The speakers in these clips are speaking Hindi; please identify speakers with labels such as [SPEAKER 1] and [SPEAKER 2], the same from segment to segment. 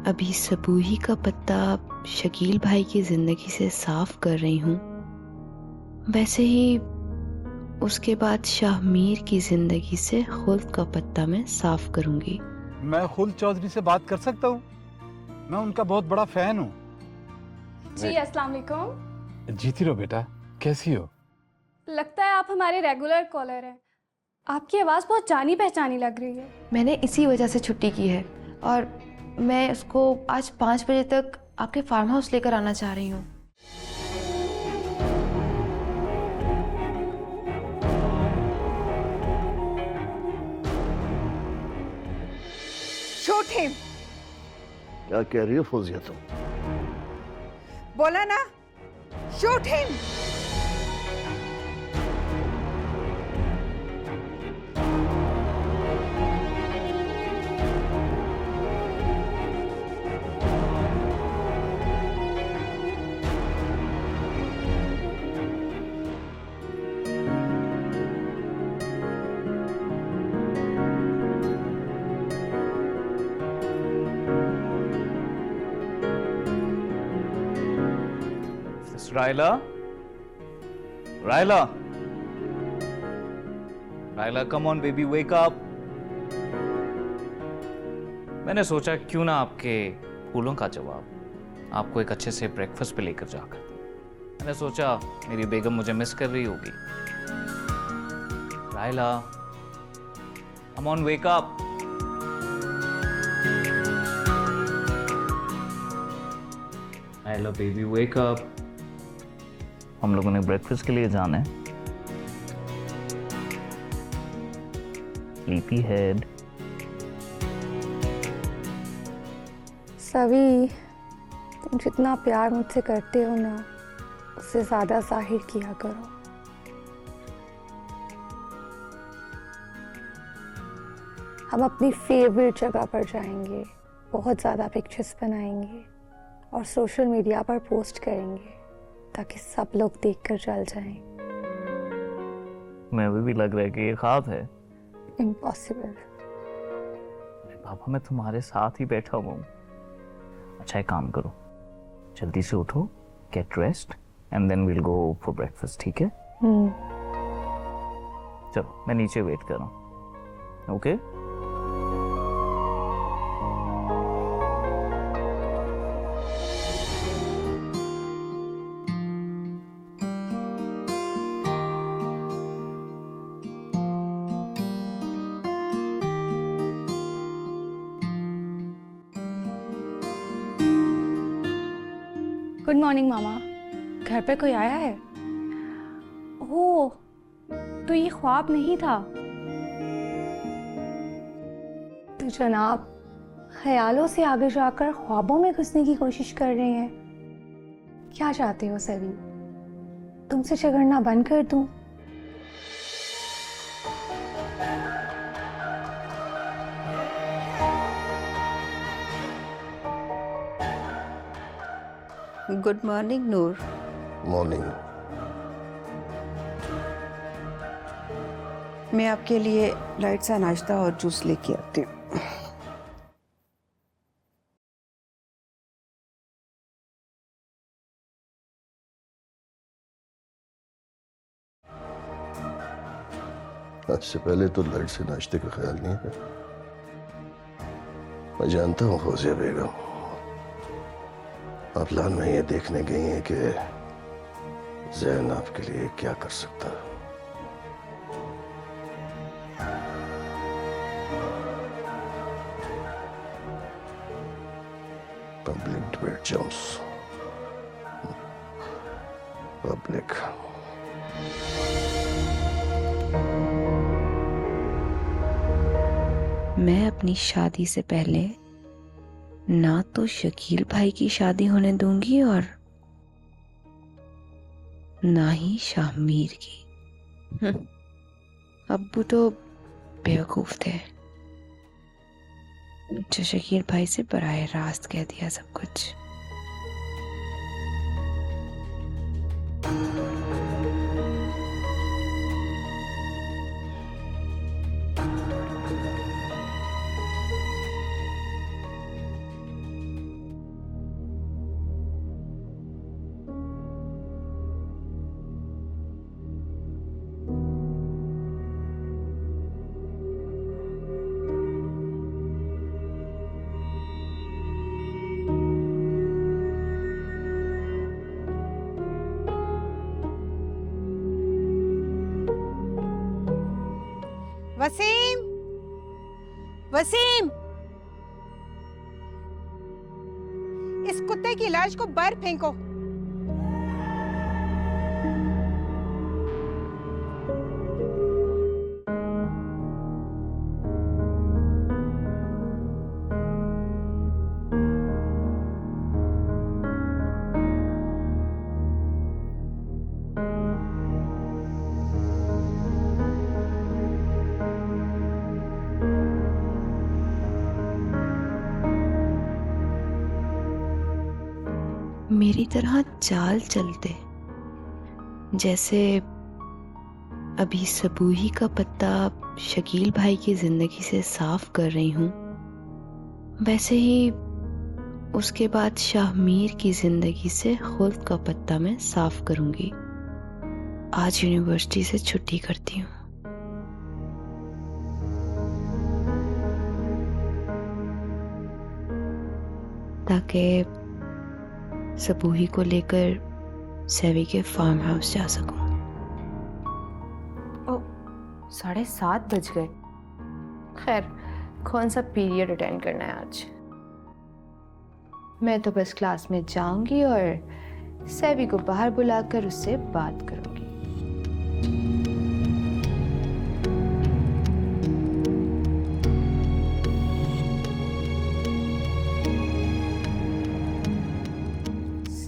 [SPEAKER 1] अभी सबूही का पत्ता शकील भाई की जिंदगी से साफ कर रही हूँ, वैसे ही उसके बाद शाहमीर की जिंदगी से खुल्द का पत्ता मैं साफ करूंगी।
[SPEAKER 2] मैं खुल्द चौधरी से बात कर सकता हूँ? मैं उनका बहुत बड़ा फैन हूँ।
[SPEAKER 3] जी अस्सलाम वालेकुम।
[SPEAKER 2] जीती रहो बेटा, कैसी हो?
[SPEAKER 3] लगता है आप हमारे रेगुलर कॉलर हैं। आपकी आवाज़ बहुत जानी पहचानी लग रही है।
[SPEAKER 4] मैंने इसी वजह से छुट्टी की है और मैं उसको आज 5 बजे तक आपके फार्म हाउस लेकर आना चाह रही हूँ।
[SPEAKER 5] Shoot him.
[SPEAKER 6] क्या कह रही हो फौजिया तुम?
[SPEAKER 5] बोला ना, shoot him.
[SPEAKER 7] Ryla? Ryla? Ryla, come on baby, wake up. मैंने सोचा क्यों ना आपके फूलों का जवाब आपको एक अच्छे से ब्रेकफास्ट पे लेकर जाकर। मैंने सोचा मेरी बेगम मुझे मिस कर रही होगी। Raila, come on, wake up. Raila baby, wake up. हम लोगों ने ब्रेकफास्ट के लिए जाना है। Sleepy head.
[SPEAKER 3] सभी, तुम जितना प्यार मुझसे करते हो ना, उससे ज़्यादा जाहिर किया करो। हम अपनी फेवरेट जगह पर जाएंगे, बहुत ज़्यादा पिक्चर्स बनाएंगे और सोशल मीडिया पर पोस्ट करेंगे ताकि सब लोग देखकर जल जाएं।
[SPEAKER 7] मैं भी लग रहा है कि ये ख्वाब है।
[SPEAKER 3] इम्पॉसिबल।
[SPEAKER 7] पापा मैं तुम्हारे साथ ही बैठा हुआ हूँ। अच्छा एक काम करो, जल्दी से उठो, get rest and then we'll go for breakfast, ठीक है? चलो मैं नीचे वेट कर रहा हूँ। ओके?
[SPEAKER 3] गुड मॉर्निंग मामा। घर पे कोई आया है? ओह, तो ये ख्वाब नहीं था। तो जनाब ख्यालों से आगे जाकर ख्वाबों में घुसने की कोशिश कर रहे हैं। क्या चाहते हो सभी? तुमसे झगड़ना बंद कर दूं?
[SPEAKER 5] गुड मॉर्निंग नूर।
[SPEAKER 6] मॉर्निंग।
[SPEAKER 5] मैं आपके लिए लाइट सा नाश्ता और जूस लेके आती हूँ।
[SPEAKER 6] आज से पहले तो लाइट से नाश्ते का ख्याल नहीं है। मैं जानता हूँ फौजिया बेगम, आप प्लान में ये देखने गई हैं कि ज़ैन आपके लिए क्या कर सकता है। Public debate germs. पब्लिक।
[SPEAKER 1] मैं अपनी शादी से पहले ना तो शकील भाई की शादी होने दूंगी और ना ही शाहमीर की। अब्बू तो बेवकूफ थे जो शकील भाई से बराह रास्त कह दिया सब कुछ।
[SPEAKER 8] वसीम, वसीम, इस कुत्ते की लाश को बाहर फेंको।
[SPEAKER 1] मेरी तरह चाल चलते, जैसे अभी सबूही का पत्ता शकील भाई की जिंदगी से साफ कर रही हूं, वैसे ही उसके बाद शाहमीर की जिंदगी से खुल्द का पत्ता मैं साफ करूंगी। आज यूनिवर्सिटी से छुट्टी करती हूँ। ताकि सबूही को लेकर सेवी के फार्म हाउस जा सकूं।
[SPEAKER 4] 7:30 बज गए। खैर, कौन सा पीरियड अटेंड करना है आज? मैं तो बस क्लास में जाऊंगी और सेवी को बाहर बुलाकर उससे बात करूंगी।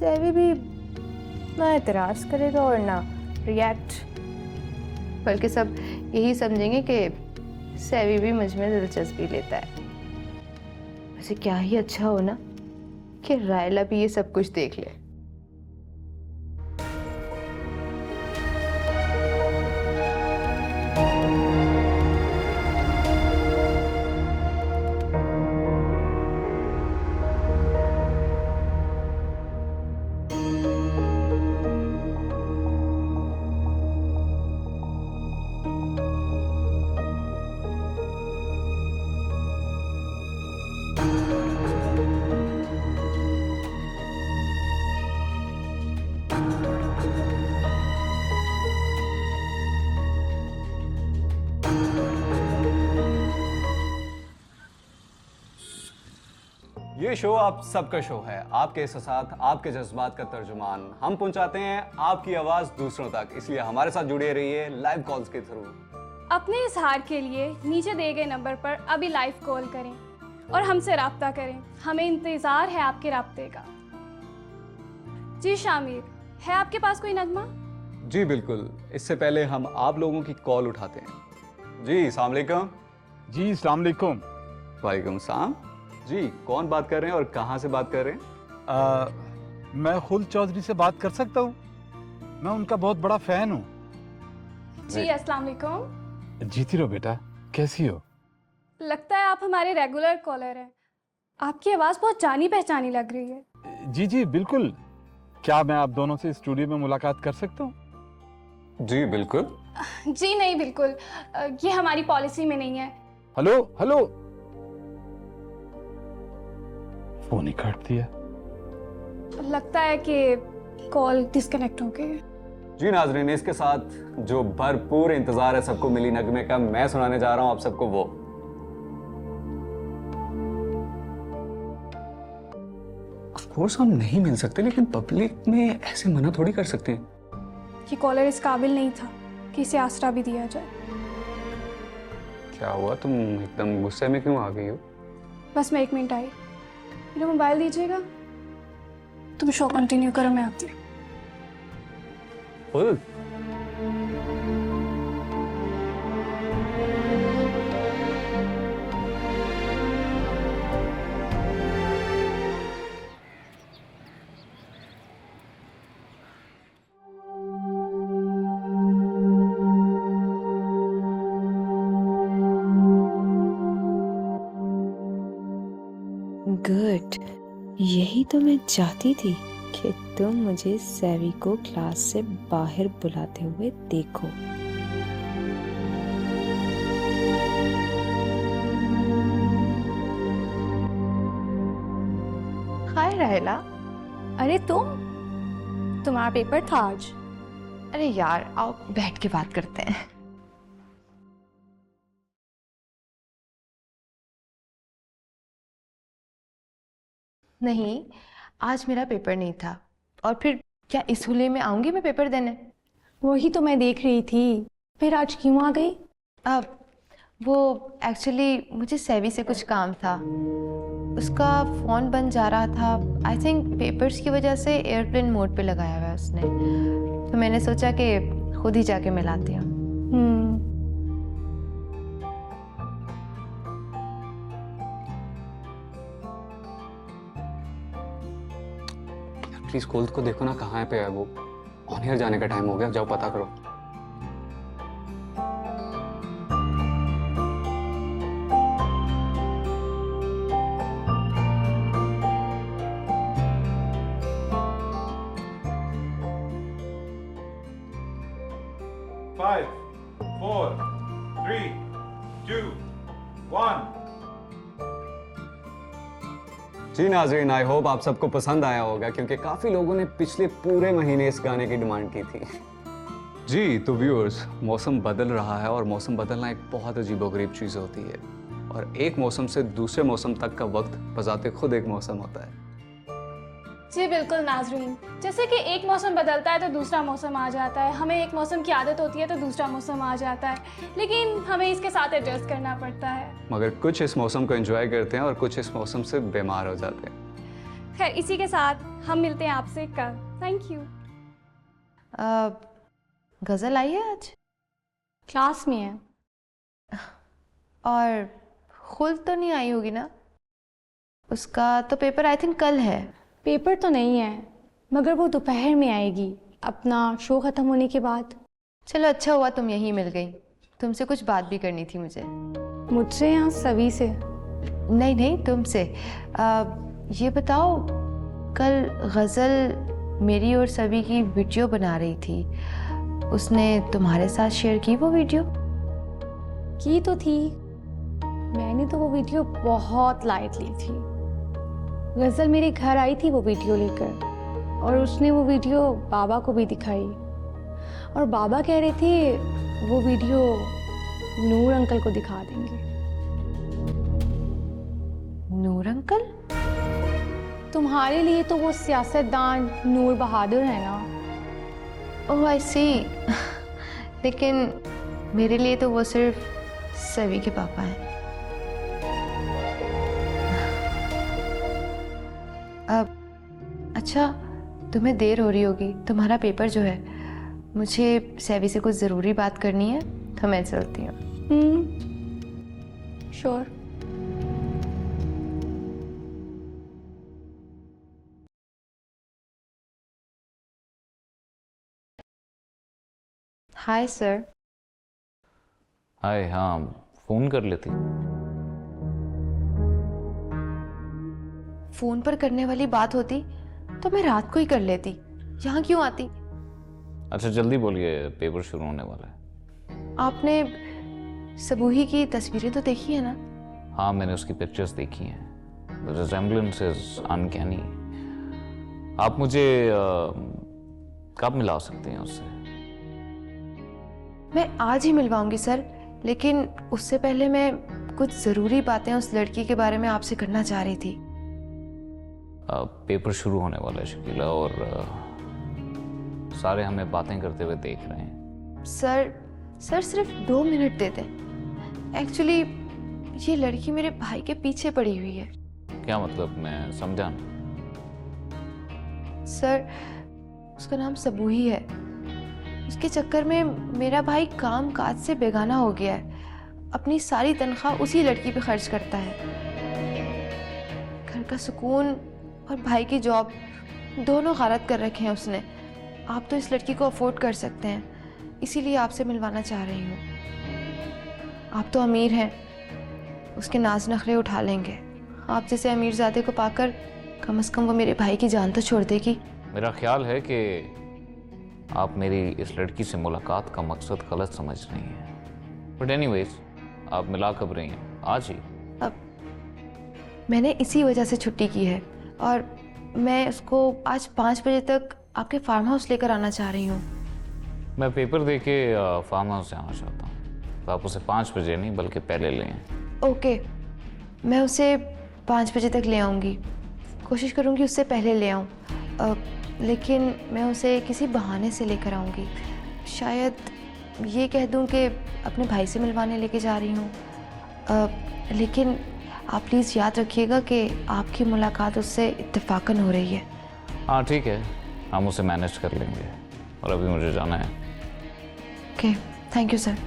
[SPEAKER 4] सेवी भी ना एतराज करेगा और ना रिएक्ट, बल्कि सब यही समझेंगे कि सेवी भी मुझ में दिलचस्पी लेता है। वैसे क्या ही अच्छा हो ना कि रायला भी ये सब कुछ देख ले।
[SPEAKER 9] ये शो आप सबका शो है, आपके साथ आपके जज्बात का तर्जुमान। हम पहुंचाते हैं आपकी आवाज दूसरों तक, इसलिए हमारे साथ जुड़े रहिए लाइव कॉल्स के थ्रू।
[SPEAKER 10] अपने इजहार के लिए नीचे दिए गए नंबर पर अभी लाइव कॉल करें और हमसे राब्ता करें। हमें इंतजार है आपके राब्ते का। जी शामिर, है आपके पास कोई नगमा?
[SPEAKER 9] जी बिल्कुल, इससे पहले हम आप लोगों की कॉल उठाते हैं। जी अस्सलाम वालेकुम।
[SPEAKER 2] जी अस्सलाम वालेकुम।
[SPEAKER 9] वालेकुम सलाम। जी कौन बात कर रहे हैं और कहाँ से बात कर रहे हैं?
[SPEAKER 2] मैं खुल्द चौधरी से बात कर सकता हूँ? मैं उनका बहुत बड़ा फैन हूँ।
[SPEAKER 10] जी अस्सलाम वालेकुम।
[SPEAKER 2] जीती रहो बेटा, कैसी हो?
[SPEAKER 10] लगता है आप हमारे रेगुलर कॉलर हैं। आपकी आवाज़ बहुत जानी पहचानी लग रही है।
[SPEAKER 2] जी जी बिल्कुल। क्या मैं आप दोनों से स्टूडियो में मुलाकात कर सकता हूँ?
[SPEAKER 9] जी बिल्कुल।
[SPEAKER 10] जी नहीं, बिल्कुल ये हमारी पॉलिसी में नहीं है।
[SPEAKER 2] हेलो हेलो, फोन ही काट दिया।
[SPEAKER 10] लगता है कि कॉल डिस्कनेक्ट हो गई।
[SPEAKER 9] जी नाजरीन, इसके साथ जो भरपूर इंतजार है सबको मिली नगमे का, मैं सुनाने जा रहा हूं आप सबको वो। ऑफ कोर्स हम नहीं मिल सकते, लेकिन पब्लिक में ऐसे मना थोड़ी कर सकते हैं।
[SPEAKER 10] ये कॉलर इस काबिल नहीं था कि इसे आसरा भी दिया जाए।
[SPEAKER 9] क्या हुआ, तुम एकदम गुस्से में क्यों आ गई हो?
[SPEAKER 10] बस मैं 1 मिनट आई। मेरा मोबाइल दीजिएगा। तुम शो कंटिन्यू करो, मैं आती हूँ।
[SPEAKER 1] गुड, यही तो मैं चाहती थी कि तुम मुझे सेवी को क्लास से बाहर बुलाते हुए देखो।
[SPEAKER 4] हाय रायला।
[SPEAKER 10] अरे तुम्हारा पेपर था आज?
[SPEAKER 4] अरे यार, आओ बैठ के बात करते हैं। नहीं, आज मेरा पेपर नहीं था। और फिर क्या इस हुलिये में आऊँगी मैं पेपर देने?
[SPEAKER 3] वही तो मैं देख रही थी, फिर आज क्यों आ गई?
[SPEAKER 4] अब वो एक्चुअली मुझे सेवी से कुछ काम था, उसका फ़ोन बंद जा रहा था। आई थिंक पेपर्स की वजह से एयरप्लेन मोड पे लगाया हुआ है उसने, तो मैंने सोचा कि खुद ही जाके मिलाती हूँ।
[SPEAKER 9] प्लीज कोल्ड को देखो ना, कहाँ पे है वो। ऑन एयर जाने का टाइम हो गया, जाओ पता करो।
[SPEAKER 2] Five, 4, 3, 2, 1.
[SPEAKER 9] जी नाज़रीन, आई होप आप सबको पसंद आया होगा, क्योंकि काफ़ी लोगों ने पिछले पूरे महीने इस गाने की डिमांड की थी। जी तो व्यूअर्स, मौसम बदल रहा है और मौसम बदलना एक बहुत अजीबोगरीब चीज़ होती है, और एक मौसम से दूसरे मौसम तक का वक्त बजाते खुद एक मौसम होता है।
[SPEAKER 10] जी बिल्कुल नाजरीन, जैसे कि एक मौसम बदलता है तो दूसरा मौसम आ जाता है, हमें एक मौसम की आदत होती है तो दूसरा मौसम आ जाता है, लेकिन हमें इसके साथ एडजस्ट करना पड़ता है।
[SPEAKER 9] मगर कुछ इस मौसम को एंजॉय करते हैं और कुछ इस मौसम से बीमार हो जाते हैं।
[SPEAKER 10] खैर, इसी के साथ हम मिलते हैं आपसे कल। Thank you.
[SPEAKER 4] गज़ल आई है आज?
[SPEAKER 3] क्लास में है।
[SPEAKER 4] और खुल्द तो नहीं आई होगी ना? उसका तो पेपर आई थिंक कल है।
[SPEAKER 3] पेपर तो नहीं है, मगर वो दोपहर में आएगी, अपना शो ख़त्म होने के बाद।
[SPEAKER 4] चलो अच्छा हुआ तुम यहीं मिल गई, तुमसे कुछ बात भी करनी थी मुझे।
[SPEAKER 3] मुझसे या सभी से?
[SPEAKER 4] नहीं नहीं, तुमसे। ये बताओ, कल गज़ल मेरी और सभी की वीडियो बना रही थी, उसने तुम्हारे साथ शेयर की वो वीडियो?
[SPEAKER 3] की तो थी, मैंने तो वो वीडियो बहुत लाइट ली थी। गज़ल मेरे घर आई थी वो वीडियो लेकर, और उसने वो वीडियो बाबा को भी दिखाई, और बाबा कह रहे थे वो वीडियो नूर अंकल को दिखा देंगे।
[SPEAKER 4] नूर अंकल?
[SPEAKER 3] तुम्हारे लिए तो वो सियासतदान नूर बहादुर है ना।
[SPEAKER 4] ओह आई सी। लेकिन मेरे लिए तो वो सिर्फ सभी के पापा हैं। अब अच्छा, तुम्हें देर हो रही होगी, तुम्हारा पेपर जो है, मुझे सेवी से कुछ ज़रूरी बात करनी है, तो मैं चलती हूँ।
[SPEAKER 3] श्योर।
[SPEAKER 4] Hi sir.
[SPEAKER 7] हाय, हाँ फ़ोन कर लेती।
[SPEAKER 4] फ़ोन पर करने वाली बात होती तो मैं रात को ही कर लेती, यहाँ क्यों आती?
[SPEAKER 7] अच्छा जल्दी बोलिए, पेपर शुरू होने वाला है।
[SPEAKER 4] आपने सबूही की तस्वीरें तो देखी है ना?
[SPEAKER 7] हाँ, मैंने उसकी पिक्चर्स देखी हैं। The resemblance is uncanny। आप मुझे कब मिला सकते हैं उससे?
[SPEAKER 4] मैं आज ही मिलवाऊंगी सर, लेकिन उससे पहले मैं कुछ ज़रूरी बातें उस लड़की के बारे में आपसे करना चाह रही थी।
[SPEAKER 7] पेपर शुरू होने वाला है शकीला, और सारे हमें बातें करते हुए देख रहे हैं।
[SPEAKER 4] सर सिर्फ 2 मिनट दे दें। एक्चुअली ये लड़की मेरे भाई के पीछे पड़ी हुई है।
[SPEAKER 7] क्या मतलब, मैं समझा नहीं।
[SPEAKER 4] सर, उसका नाम सबूही है। उसके चक्कर में मेरा भाई काम काज से बेगाना हो गया है, अपनी सारी तनख्वाह उसी लड़की पे खर्च करता है। घर का सुकून और भाई की जॉब दोनों गारत कर रखे हैं उसने। आप तो इस लड़की को अफोर्ड कर सकते हैं, इसीलिए आपसे मिलवाना चाह रही हूँ। आप तो अमीर हैं, उसके नाज नखरे उठा लेंगे। आप जैसे अमीरजादे को पाकर कम से कम वो मेरे भाई की जान तो छोड़ देगी।
[SPEAKER 7] मेरा ख्याल है कि आप मेरी इस लड़की से मुलाकात का मकसद गलत समझ रही हैं। बट एनीवेज, आप मिला कब रही हैं? आज ही?
[SPEAKER 4] अब मैंने इसी वजह से छुट्टी की है, और मैं उसको आज 5 बजे तक आपके फार्म हाउस लेकर आना चाह रही हूँ।
[SPEAKER 7] मैं पेपर दे के फार्म हाउस जाना चाहता हूँ, तो आप उसे 5 बजे नहीं बल्कि पहले ले आएं।
[SPEAKER 4] ओके, मैं उसे 5 बजे तक ले आऊँगी। कोशिश करूँगी उससे पहले ले आऊँ, लेकिन मैं उसे किसी बहाने से लेकर आऊँगी। शायद ये कह दूँ कि अपने भाई से मिलवाने लेके जा रही हूँ, लेकिन आप प्लीज़ याद रखिएगा कि आपकी मुलाकात उससे इत्तेफाकन हो रही है।
[SPEAKER 7] हाँ ठीक है, हम उसे मैनेज कर लेंगे और अभी मुझे जाना है।
[SPEAKER 4] Okay, thank you sir.